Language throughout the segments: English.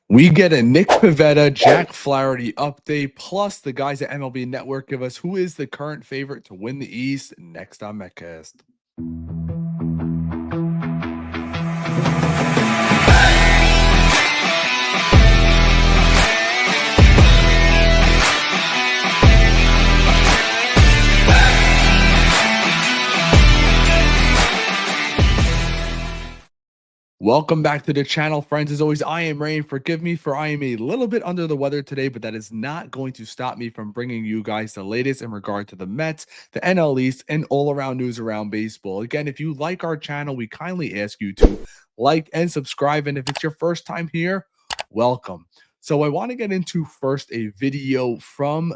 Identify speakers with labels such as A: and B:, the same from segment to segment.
A: We get a Nick Pivetta, Jack Flaherty update, plus the guys at MLB Network give us who is the current favorite to win the East next on MetCast. Welcome back to the channel, friends. As always, I am Rain. Forgive me for I am a little bit under the weather today, but that is not going to stop me from bringing you guys the latest in regard to the Mets, the NL East, and all around news around baseball. Again, if you like our channel, we kindly ask you to like and subscribe. And if it's your first time here, welcome. So I want to get into first a video from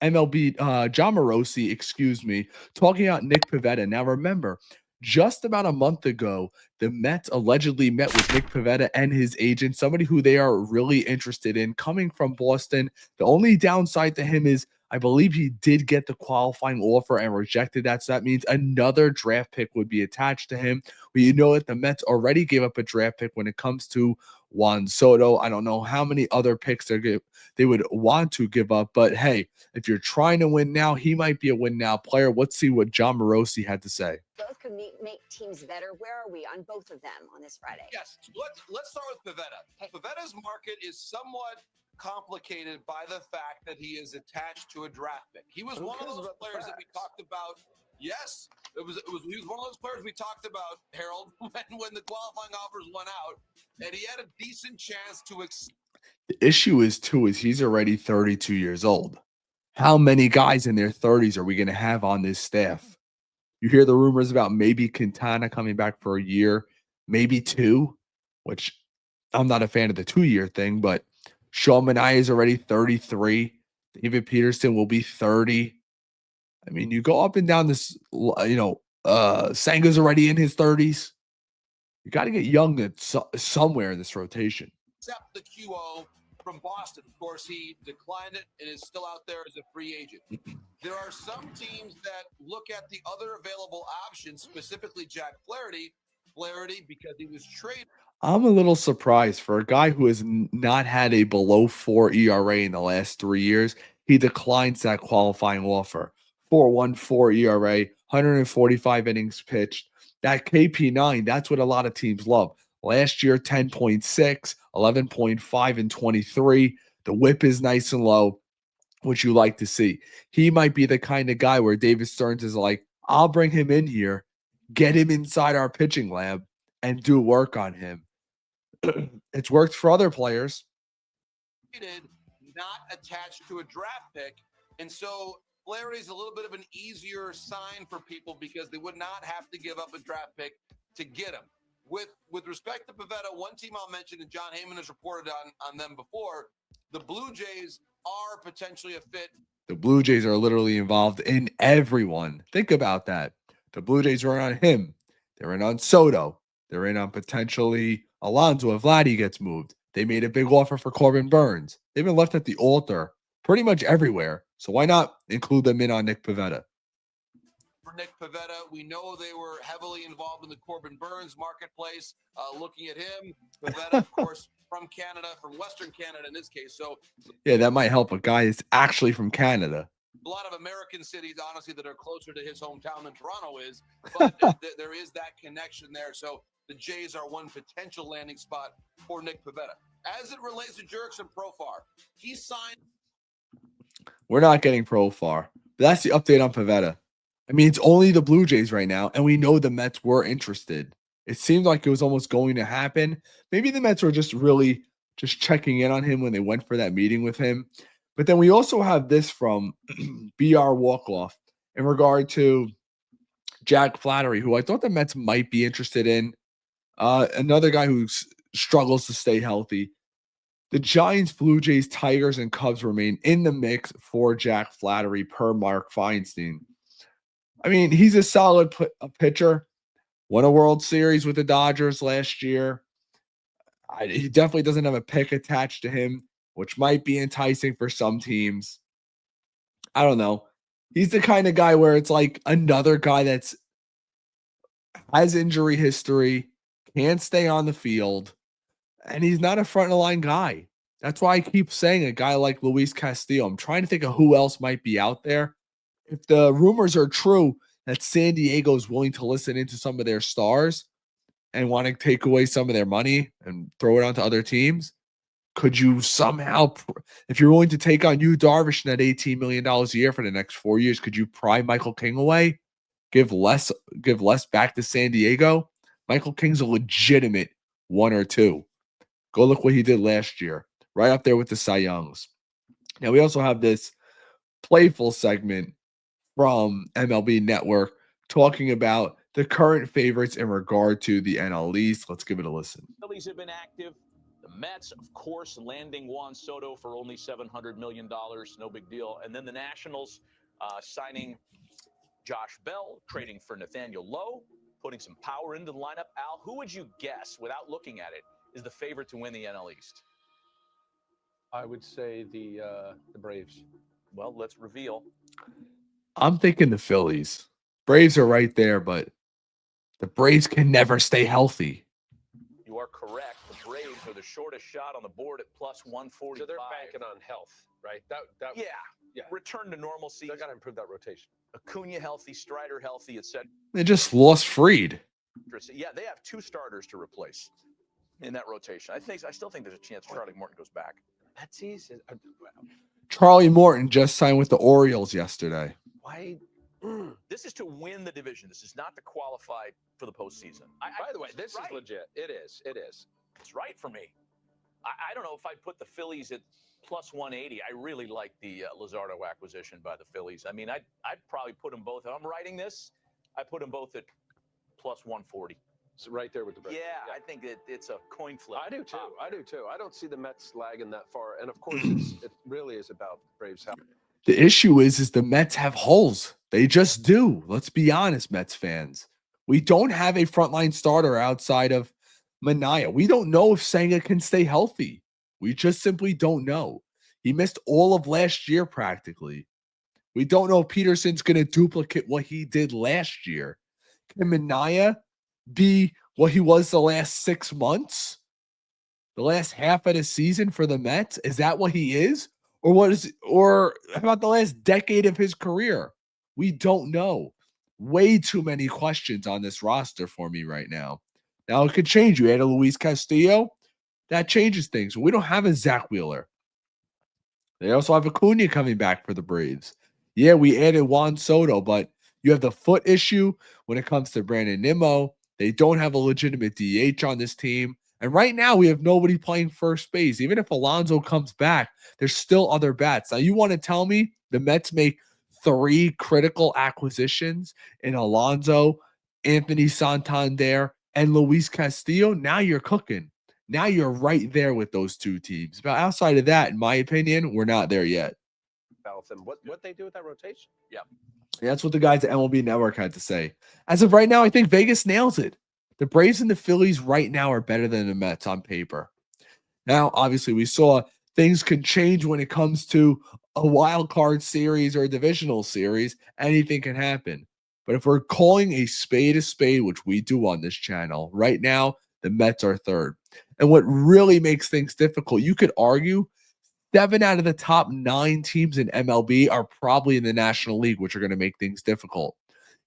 A: MLB, John Morosi, excuse me, talking about Nick Pivetta. Now, remember, just about a month ago, the Mets allegedly met with Nick Pivetta and his agent, somebody who they are really interested in, coming from Boston. The only downside to him is I believe he did get the qualifying offer and rejected that. So that means another draft pick would be attached to him. But you know that the Mets already gave up a draft pick when it comes to Juan Soto. I don't know how many other picks they would want to give up. But hey, if you're trying to win now, he might be a win now player. Let's see what John Morosi had to say.
B: Both could make teams better. Where are we on both of them on this Friday?
C: Yes, let's start with Pivetta.
B: Okay.
C: Pavetta's market is somewhat complicated by the fact that he is attached to a draft pick. He was one of those players that we talked about. Yes, he was one of those players we talked about, Harold, when the qualifying offers went out, and he had a decent chance to.
A: The issue is he's already 32 years old. How many guys in their 30s are we going to have on this staff? You hear the rumors about maybe Quintana coming back for a year, maybe two, which I'm not a fan of the 2-year thing, but Sean Manaea is already 33. David Peterson will be 30. I mean, you go up and down this, Sanga's already in his 30s. You got to get young at somewhere in this rotation.
C: Except the QO from Boston. Of course, he declined it and is still out there as a free agent. There are some teams that look at the other available options, specifically Jack Flaherty, because he was traded.
A: I'm a little surprised for a guy who has not had a below 4 ERA in the last 3 years. He declines that qualifying offer. 4.14 ERA, 145 innings pitched. That KP9, that's what a lot of teams love. Last year, 10.6, 11.5, and 23. The whip is nice and low, which you like to see. He might be the kind of guy where David Stearns is like, I'll bring him in here, get him inside our pitching lab, and do work on him. It's worked for other players.
C: Not attached to a draft pick. And so Flaherty's a little bit of an easier sign for people because they would not have to give up a draft pick to get him. With respect to Pivetta, one team I'll mention, and John Heyman has reported on them before, the Blue Jays are potentially a fit.
A: The Blue Jays are literally involved in everyone. Think about that. The Blue Jays are in on him. They're in on Soto. They're in on potentially Alonso if Vladdy gets moved. They made a big offer for Corbin Burns. They've been left at the altar pretty much everywhere. So why not include them in on Nick Pivetta?
C: For Nick Pivetta, we know they were heavily involved in the Corbin Burns marketplace. Looking at him, Pivetta, of course, from Canada, from Western Canada in this case. So
A: yeah, that might help a guy that's actually from Canada.
C: A lot of American cities, honestly, that are closer to his hometown than Toronto is, but there is that connection there. So the Jays are one potential landing spot for Nick Pivetta. As it relates to Jurickson Profar, he signed.
A: We're not getting Profar. But that's the update on Pivetta. I mean, it's only the Blue Jays right now, and we know the Mets were interested. It seemed like it was almost going to happen. Maybe the Mets were just checking in on him when they went for that meeting with him. But then we also have this from BR Walkoff in regard to Jack Flaherty, who I thought the Mets might be interested in. Another guy who struggles to stay healthy. The Giants, Blue Jays, Tigers, and Cubs remain in the mix for Jack Flaherty per Mark Feinstein. I mean, he's a solid pitcher. Won a World Series with the Dodgers last year. He definitely doesn't have a pick attached to him, which might be enticing for some teams. I don't know. He's the kind of guy where it's like another guy that's has injury history, can't stay on the field. and he's not a front of the line guy. That's why I keep saying a guy like Luis Castillo. I'm trying to think of who else might be out there. If the rumors are true that San Diego is willing to listen into some of their stars and want to take away some of their money and throw it onto other teams, could you somehow, if you're willing to take on Yu Darvish and that $18 million a year for the next 4 years, could you pry Michael King away? Give less back to San Diego? Michael King's a legitimate 1 or 2. Go look what he did last year, right up there with the Cy Youngs. Now, we also have this playful segment from MLB Network talking about the current favorites in regard to the NL East. Let's give it a listen.
D: Phillies have been active. The Mets, of course, landing Juan Soto for only $700 million. No big deal. And then the Nationals signing Josh Bell, trading for Nathaniel Lowe, putting some power into the lineup. Al, who would you guess, without looking at it, is the favorite to win the NL East?
E: I would say the Braves.
D: Well, let's reveal.
A: I'm thinking the Phillies. Braves are right there, but the Braves can never stay healthy.
D: You are correct. The Braves are the shortest shot on the board at plus 145.
E: So they're banking on health, right?
D: Yeah. Return to normalcy.
E: They got to improve that rotation.
D: Acuna healthy, Strider healthy, etc.
A: They just lost Fried.
D: Yeah, they have 2 starters to replace in that rotation. I still think there's a chance Charlie Morton goes back.
E: That's easy.
A: Charlie Morton just signed with the Orioles yesterday.
E: Why?
D: This is to win the division. This is not to qualify for the postseason.
E: By the way, this is legit. It is.
D: It's right for me. I don't know if I'd put the Phillies at plus 180. I really like the Luzardo acquisition by the Phillies. I mean, I'd probably put them both. If I'm writing this, I put them both at plus 140.
E: It's right there with the Braves.
D: Yeah, I think it's a coin flip.
E: I do too. I don't see the Mets lagging that far. And of course, it really is about Braves health.
A: The issue is the Mets have holes. They just do. Let's be honest, Mets fans. We don't have a frontline starter outside of Manaea. We don't know if Senga can stay healthy. We just simply don't know. He missed all of last year practically. We don't know if Peterson's going to duplicate what he did last year. Can Manaea be what he was the last 6 months? The last half of the season for the Mets? Is that what he is? Or how about the last decade of his career? We don't know. Way too many questions on this roster for me right now. Now it could change. You add a Luis Castillo, that changes things. We don't have a Zach Wheeler. They also have Acuna coming back for the Braves. Yeah, we added Juan Soto, but you have the foot issue when it comes to Brandon Nimmo. They don't have a legitimate DH on this team. And right now, we have nobody playing first base. Even if Alonso comes back, there's still other bats. Now, you want to tell me the Mets make 3 critical acquisitions in Alonso, Anthony Santander, and Luis Castillo? Now you're cooking. Now you're right there with those 2 teams. But outside of that, in my opinion, we're not there yet.
E: And what they do with that rotation?
D: Yeah.
A: That's what the guys at MLB Network had to say. As of right now, I think Vegas nails it. The Braves and the Phillies right now are better than the Mets on paper. Now, obviously, we saw things can change when it comes to a wild card series or a divisional series. Anything can happen. But if we're calling a spade, which we do on this channel, right now, the Mets are 3rd. And what really makes things difficult, you could argue 7 out of the top 9 teams in MLB are probably in the National League, which are going to make things difficult.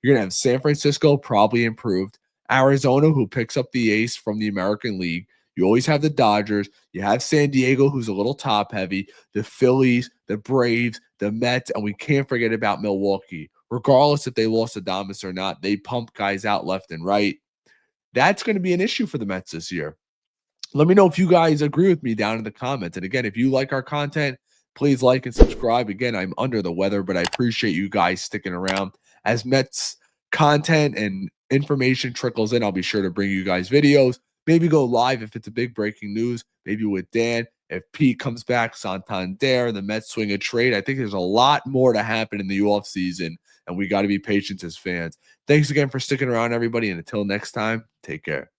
A: You're going to have San Francisco probably improved. Arizona, who picks up the ace from the American League. You always have the Dodgers. You have San Diego, who's a little top heavy. The Phillies, the Braves, the Mets, and we can't forget about Milwaukee. Regardless if they lost Adames or not, they pump guys out left and right. That's going to be an issue for the Mets this year. Let me know if you guys agree with me down in the comments. And again, if you like our content, please like and subscribe. Again, I'm under the weather, but I appreciate you guys sticking around. As Mets content and information trickles in, I'll be sure to bring you guys videos. Maybe go live if it's a big breaking news. Maybe with Dan. If Pete comes back, Santander, the Mets swing a trade. I think there's a lot more to happen in the offseason, and we got to be patient as fans. Thanks again for sticking around, everybody. And until next time, take care.